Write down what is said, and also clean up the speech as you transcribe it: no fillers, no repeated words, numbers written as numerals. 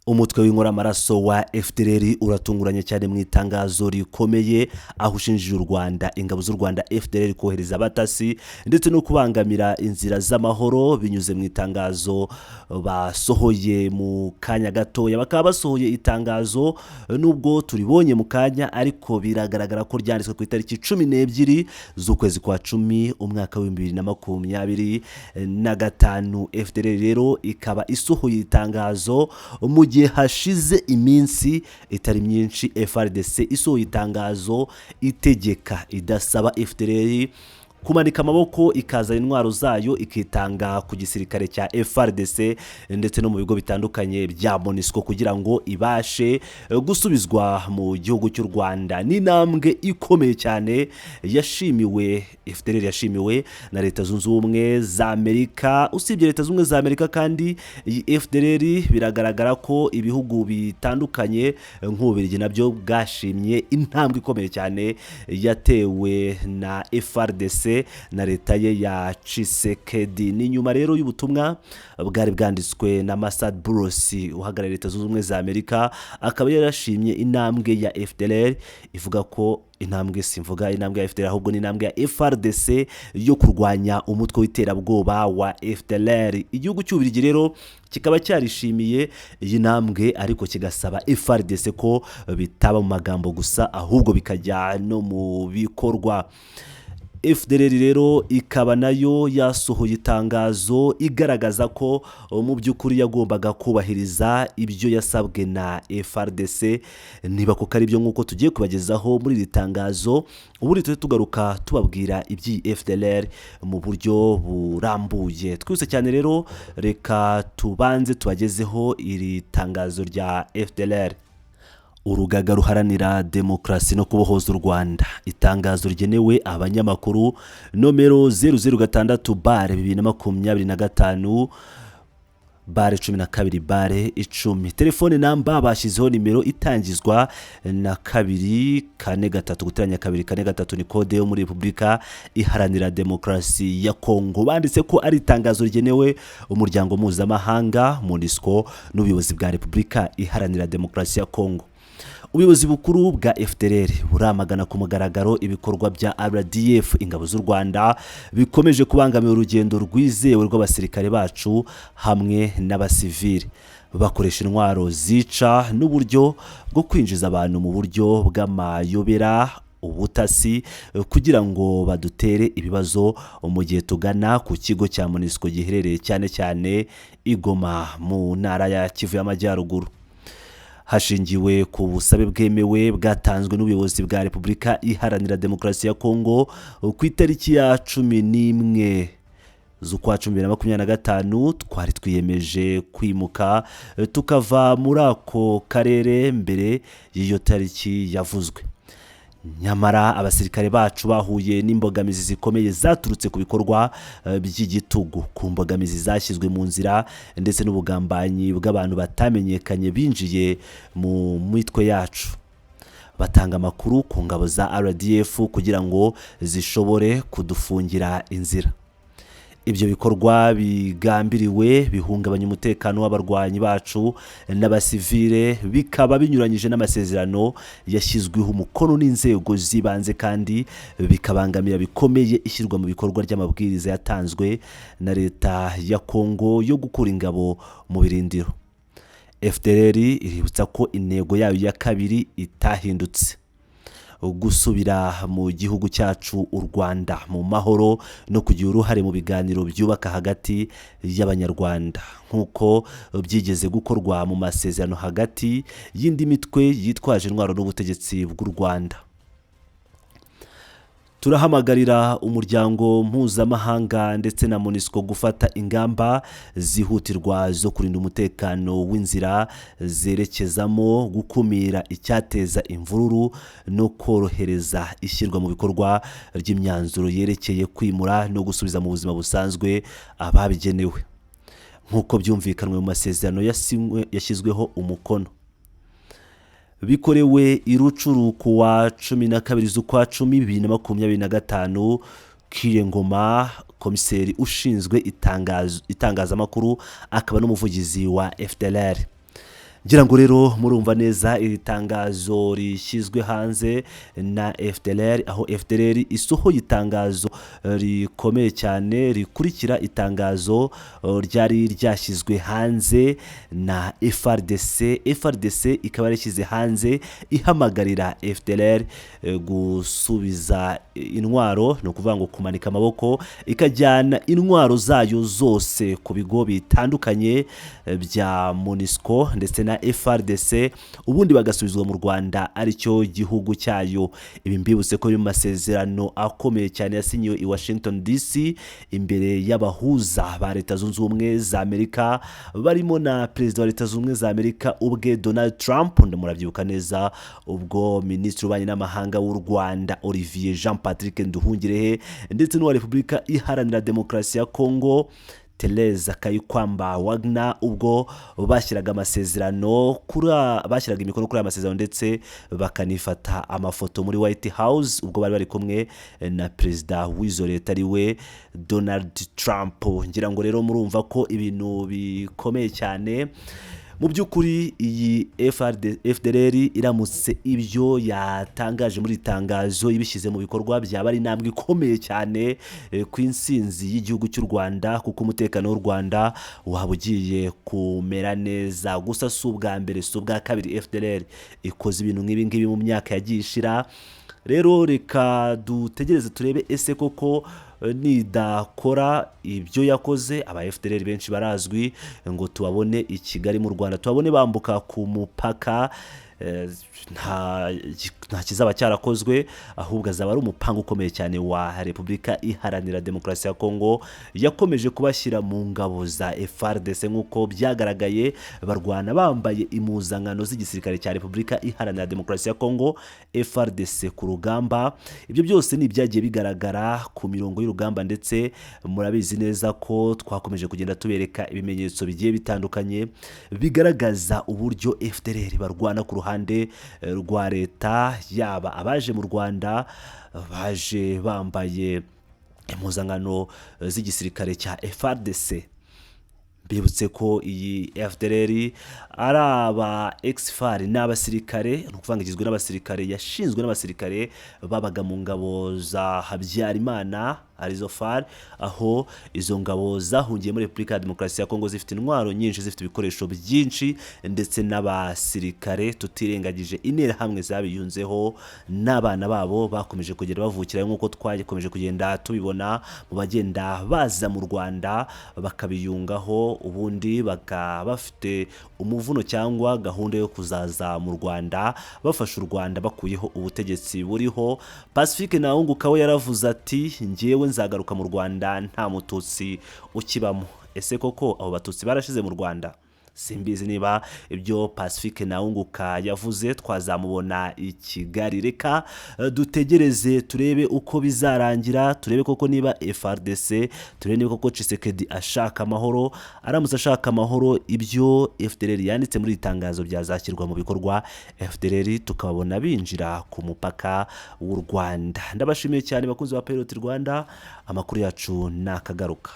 Umutwe w'inkoramaraso wa Fdrl uratunguranye cyane mu itangazo rikomeye aho ushinjije u Rwanda ingabo z'u Rwanda Fdrl kohereza abatasi ndetse no kubangamira inzira z'amahoro binyuze mu itangazo basohoye mu kanya gatoya. Bakaba basohoye itangazo nubwo turibonye mu kanya ariko biragaragara ko ryanditswe ku itariki 12 z'ukwezi kwa 10 umwaka wa 2025. Fdrl rero ikaba isohoye itangazo mu gihe hashize iminsi itari myinshi FRDC isohoye itangazo itegeka idasaba Fdrl kumanika amaboko ikazana intwaro zayo ikitanga ku gisirikare cya FRDC ndetse no mu bigo bitandukanye bya MONUSCO kugira ngo ibashe gusubizwa mu gihugu cy'u Rwanda. Ni intambwe ikomeye cyane yashimiwe Fdrl yashimiwe na Leta Zunze Ubumwe za Amerika. Usibye Leta Zunze Ubumwe za Amerika kandi Fdrl biragaragara ko ibihugu bitandukanye nk'Ububiligi nabyo bwashimye intambwe ikomeye cyane yatewe na FRDC na leta ye ya Tshisekedi. Ni nyuma rero y'ubutumwa bwari bwanditswe na Masad Burosi uhagarariye Leta Zunze Ubumwe za Amerika, akaba yarashimye intambwe ya Fdrl ivuga ko simvuga intambwe ya Fdrl ahubwo ni intambwe ya FRDC yo kurwanya umutwe w'iterabwoba wa Fdrl. Igihugu cy'Ububiligi rero kikaba cyarishimiye iyi ntambwe ariko kigasaba FRDC ko bitaba mu magambo gusa ahubwo bikajya no mu bikorwa. Fdrl rero ikaba nayo yasohoye itangazo igaragaza ko mu by'ukuri yagombaga kubahiriza ibyo yasabwe na FRDC. Niba ko ari byo nk'uko tugiye kubagezaho muri iri tangazo, ubu tujye tugaruka tubabwira iby'iyi Fdrl mu buryo burambuye. Twese cyane rero reka tubanze tubagezeho iri tangazo rya Fdrl. Urugaga ruharanira demokarasi no kubohoza u Rwanda, itangazo rigenewe abanyamakuru nomero 006/2025 /12/10. Telefone namba bashyizeho nimero itangizwa na 243 ni kode yo muri Repubulika Iharanira Demokarasi ya Kongo. Banditse ko ari itangazo rigenewe umuryango mpuzamahanga MONUSCO n'ubuyobozi bwa Repubulika Iharanira Demokarasi ya Kongo. Ubuyobozi bukuru bwa Fdrl buramagana ku mugaragaro ibikorwa bya RDF ingabo z'u Rwanda bikomeje kubangamira urugendo rwizewe rw'abasirikare bacu hamwe n'abasivili bakoresha intwaro zica n'uburyo bwo kwinjiza abantu mu buryo bw'amayobera ubutasi kugira ngo badutere ibibazo mu gihe tugana ku kigo cya MONUSCO giherereye cyane cyane Igoma mu ntara ya Kivu y'Amajyaruguru. Hashingiwe ku busabe bwemewe bwatanzwe n'ubuyobozi bwa Repubulika Iharanira Demokarasi ya Kongo ku itariki ya 11 z'ukwa 2025, twari twiyemeje kwimuka tukava muri ako karere mbere y'iyo tariki yavuzwe. Nyamara abasirikare bacu bahuye n'imbogamizi zikomeye zaturutse ku bikorwa by'igitugu, ku mbogamizi zashyizwe mu nzira ndetse n'ubugambanyi bw'abantu batamenyekanye binjiye mu mitwe yacu, batanga amakuru ku ngabo za RDF kugira ngo zishobore kudufungira inzira. Ibyo bikorwa bigambiriwe bihungabanya umutekano w'abarwanyi bacu n'abasivile, bikaba binyuranyije n'amasezerano yashyizweho umukono n'inzego zibanze kandi bikabangamira bikomeye ishyirwa mu bikorwa ry'amabwiriza yatanzwe na leta ya Kongo yo gukura ingabo mu birindiro. Fdrl iributsa ko intego yayo ya kabiri itahindutse: gusubira mu gihugu cyacu u Rwanda mu mahoro no kugira uruhare mu biganiro byubaka hagati y'abanyarwanda nk'uko byigeze gukorwa mu masezerano hagati y'indi mitwe yitwaje intwaro n'ubutegetsi bw'u Rwanda. Turahamagarira umuryango mpuzamahanga ndetse na MONUSCO gufata ingamba zihutirwa zo kurinda umutekano w'inzira zerekezamo, gukumira icyateza imvururu no korohereza ishyirwa mu bikorwa ry'imyanzuro yerekeye kwimura no gusubiza mu buzima busanzwe ababigenewe nk'uko byumvikanwe mu masezerano yashyizweho umukono. Bikorewe irucuru kuwa 12 z'ukwa 10 2025, Ngoma komiseri ushinzwe itangazamakuru akaba n'umuvugizi wa Fdrl ngira ngo rero murumva neza iri tangazo rishyizwe hanze na Fdrl, aho Fdrl isohoye itangazo rikomeye cyane rikurikira itangazo ryari ryashyizwe hanze na FRDC ikaba yarishyize hanze ihamagarira Fdrl gusubiza intwaro, no kuvuga ngo kumanika amaboko, ikajyana intwaro zayo zose ku bigo bitandukanye bya MONUSCO ndetse na FRDC, ubundi bagasubizwa mu Rwanda aricyo gihugu cyayo. Ibi mbibutse ko mu masezerano akomeye cyane yasinyiwe i Washington DC imbere y'abahuza ba Leta Zunze Ubumwe za Amerika, barimo na Perezida wa Leta Zunze Ubumwe za Amerika ubwe Donald Trump, ndamurabyibuka neza, ubwo Minisitiri w'Ububanyi n'Amahanga w'u Rwanda Olivier Jean Patrick Nduhungirehe ndetse n'uwa Repubulika Iharanira Demokarasi ya Kongo Tereza Kayikwamba Wagner, ubwo bashyiraga amasezerano bashyiraga imikono kuri aya masezerano ndetse bakanifata amafoto muri White House, ubwo bari kumwe na perezida w'izo leta ariwe Donald Trump. Ngira ngo rero murumva ko ibintu bikomeye cyane mu by'ukuri. Iyi Fdrl iramutse ibyo yatangaje muri itangazo ibishyize mu bikorwa, byaba ari intambwe ikomeye cyane ku insinzi y'igihugu cy'u Rwanda, kuko umutekano w'u Rwanda waba ugiye kumera neza. Gusa si ubwa mbere si ubwa kabiri Fdrl ikoze ibintu nk'ibi ngibi mu myaka yagiye ishira. Rero reka dutegereze turebe ese koko nidakora ibyo yakoze. Aba Fdrl benshi barazwi, ngo tubabone i Kigali mu Rwanda, tubabone bambuka ku mupaka, nta kizaba cyarakozwe, ahubwo azaba ari umupango ukomeye cyane wa Repubulika Iharanira Demokarasi ya Kongo yakomeje kubashyira mu ngabo za FRDC nk'uko byagaragaye, barwana bambaye impuzankano z'igisirikare cya Repubulika Iharanira Demokarasi ya Kongo FRDC ku rugamba. Ibyo byose ni ibyagiye bigaragara ku mirongo y'urugamba, ndetse murabizi neza ko twakomeje kugenda tubereka ibimenyetso bigiye bitandukanye bigaragaza uburyo Fdrl barwana ku ruhande rwa leta, yaba abaje mu Rwanda baje bambaye impuzankano z'igisirikare cya FRDC. Bibutse ko iyi Fdrl ari aba ex-FAR n'abasirikare, no kuvanga igizwe n'abasirikare, yashinzwe n'abasirikare babaga mu ngabo za Habyarimana arizo FAR, aho izo ngabo zahungiye muri Repubulika ya Demokarasi ya Kongo zifite intwaro nyinshi, zifite ibikoresho byinshi, ndetse n'abasirikare tutirengagije interahamwe zabiyunzeho n'abana babo bakomeje kugenda bavukira, nk'uko twakomeje kugenda tubibona mu bagenda baza mu Rwanda bakabiyungaho, ubundi bakaba bafite umuvuno cyangwa gahunda yo kuzaza mu Rwanda bafasha u Rwanda bakuyeho ubutegetsi buriho. Pacifique Ntawunguka we yaravuze ati ngewe nzagaruka mu Rwanda nta mututsi ukibamo. Ese koko abo batutsi barashize mu Rwanda? Simbizi niba ibyo Pacifique Ntawunguka yavuze twazamubona i Kigali. Reka dutegereze turebe uko bizarangira, turebe koko niba FRDC, turebe niba koko Tshisekedi ashaka amahoro. Aramutse ashaka amahoro, ibyo Fdrl yanditse muri itangazo byazashyirwa mu bikorwa, Fdrl tukababona binjira ku mupaka w'u Rwanda. Ndabashimiye cyane bakunzi ba Pilot Rwanda, amakuru yacu nakagaruka.